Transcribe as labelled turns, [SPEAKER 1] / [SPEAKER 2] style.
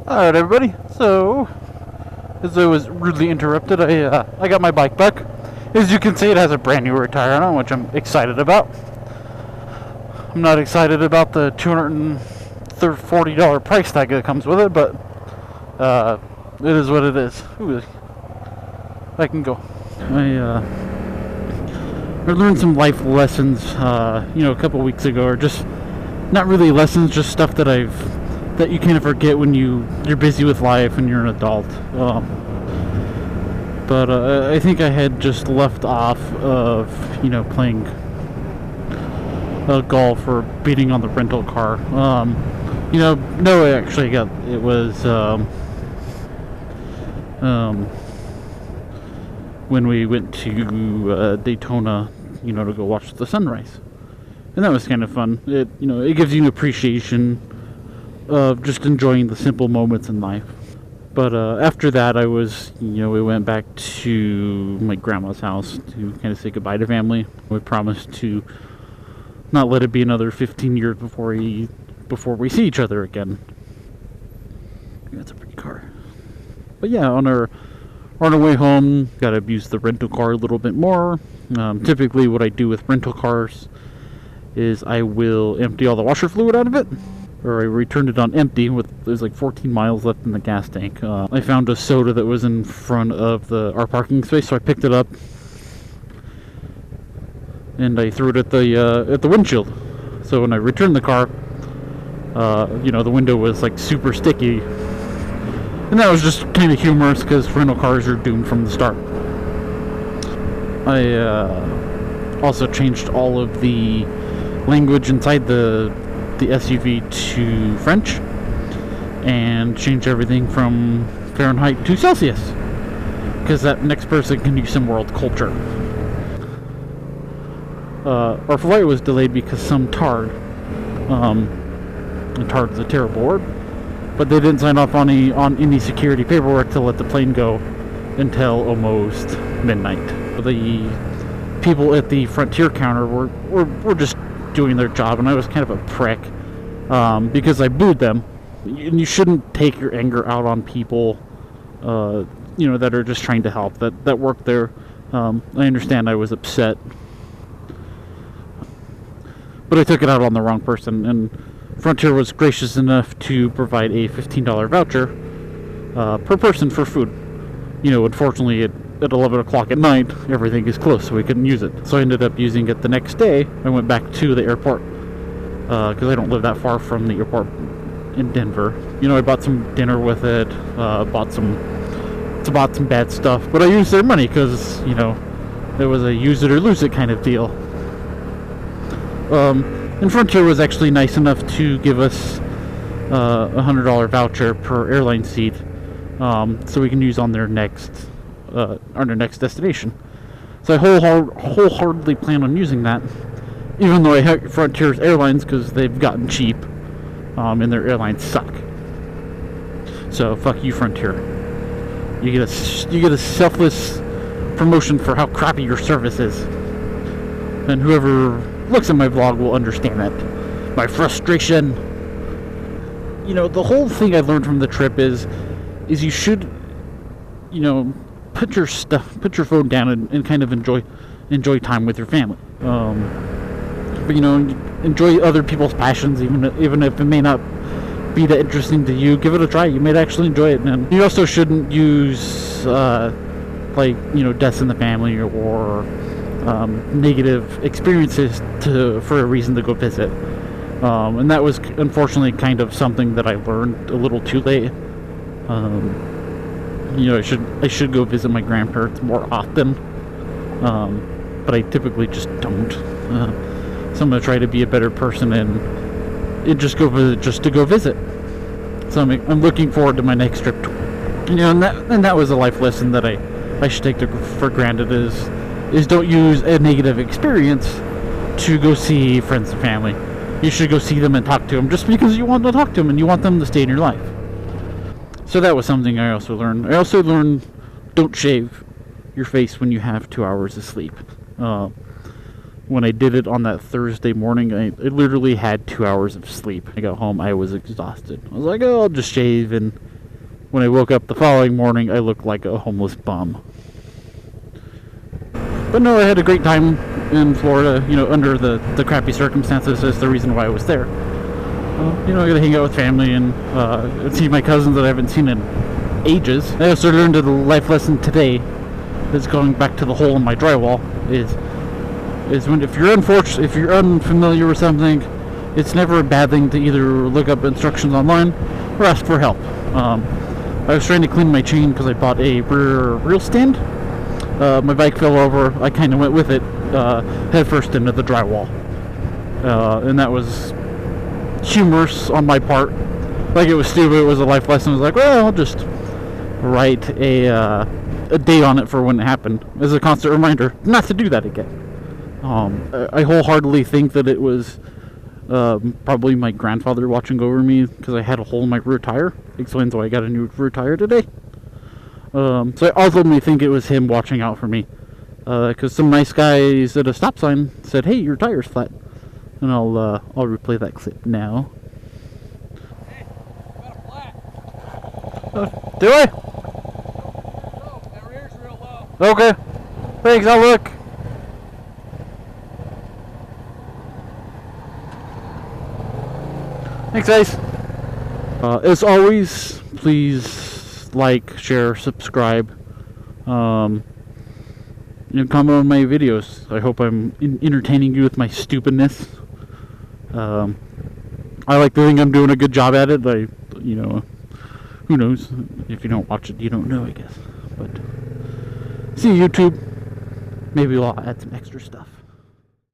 [SPEAKER 1] Alright everybody, so as I was rudely interrupted, I got my bike back. As you can see, it has a brand new rear tire on it, which I'm excited about. I'm not excited about the $240 price tag that comes with it, but it is what it is. Ooh, I can go. I learned some life lessons, a couple weeks ago, or just not really lessons, just stuff that that you kind of forget when you're busy with life and you're an adult. But I think I had just left off of playing golf or beating on the rental car. No, actually, it was when we went to Daytona, to go watch the sunrise, and that was kind of fun. It gives you an appreciation of just enjoying the simple moments in life. But after that, we went back to my grandma's house to kind of say goodbye to family. We promised to not let it be another 15 years before we see each other again. That's a pretty car. But yeah, on our way home, gotta abuse the rental car a little bit more. Typically, what I do with rental cars is I will empty all the washer fluid out of it, or I returned it on empty there's like 14 miles left in the gas tank. I found a soda that was in front of our parking space, so I picked it up and I threw it at the windshield. So when I returned the car, the window was like super sticky, and that was just kind of humorous because rental cars are doomed from the start. I also changed all of the language inside the SUV to French, and change everything from Fahrenheit to Celsius, because that next person can use some world culture. Our flight was delayed because some tard, and tard is a terrible word, but they didn't sign off on any security paperwork to let the plane go until almost midnight. The people at the Frontier counter were just doing their job, and I was kind of a prick because I booed them. And you shouldn't take your anger out on people that are just trying to help, that work there. I understand I was upset, but I took it out on the wrong person, and Frontier was gracious enough to provide a $15 voucher per person for food. Unfortunately, at 11 o'clock at night, everything is closed, so we couldn't use it. So I ended up using it the next day. I went back to the airport because I don't live that far from the airport in Denver. I bought some dinner with it, bought some bad stuff, but I used their money because it was a use it or lose it kind of deal. And Frontier was actually nice enough to give us a $100 voucher per airline seat, so we can use on their next destination. So I wholeheartedly plan on using that, even though I hate Frontier's airlines because they've gotten cheap, and their airlines suck. So fuck you, Frontier. You get a selfless promotion for how crappy your service is, and whoever looks at my vlog will understand that. My frustration. The whole thing I learned from the trip is you should, put your phone down and kind of enjoy time with your family. But enjoy other people's passions, even if it may not be that interesting to you. Give it a try. You might actually enjoy it. And you also shouldn't use deaths in the family or negative experiences for a reason to go visit. And that was unfortunately kind of something that I learned a little too late. I should go visit my grandparents more often, but I typically just don't. So I'm gonna try to be a better person and just go visit, just to go visit. So I'm looking forward to my next trip. And that was a life lesson that I should take for granted is don't use a negative experience to go see friends and family. You should go see them and talk to them just because you want to talk to them and you want them to stay in your life. So that was something I also learned. I also learned don't shave your face when you have 2 hours of sleep. When I did it on that Thursday morning, I literally had 2 hours of sleep. I got home, I was exhausted. I was like, oh, I'll just shave and when I woke up the following morning, I looked like a homeless bum. But no, I had a great time in Florida, you know, under the crappy circumstances. That's the reason why I was there. You know, I got to hang out with family and see my cousins that I haven't seen in ages. I also learned a life lesson today that's going back to the hole in my drywall is when if you're unfamiliar with something, it's never a bad thing to either look up instructions online or ask for help. I was trying to clean my chain because I bought a rear wheel stand. My bike fell over. I kind of went with it head first into the drywall, and that was humorous on my part. Like, it was stupid. It was a life lesson. I was like, well, I'll just write a date on it for when it happened as a constant reminder not to do that again. I wholeheartedly think that it was probably my grandfather watching over me because I had a hole in my rear tire. Explains why I got a new rear tire today. So I ultimately think it was him watching out for me, because some nice guys at a stop sign said, "Hey, your tire's flat," and I'll replay that clip now.
[SPEAKER 2] Hey, got a flat.
[SPEAKER 1] Do I?
[SPEAKER 2] Oh, that rear's real low.
[SPEAKER 1] Okay. Thanks. I'll look. Thanks, guys. As always, please like, share, subscribe, and comment on my videos. I hope I'm entertaining you with my stupidness. I like to think I'm doing a good job at it. You know, who knows? If you don't watch it, you don't know, I guess. But see you, YouTube. Maybe I'll add some extra stuff.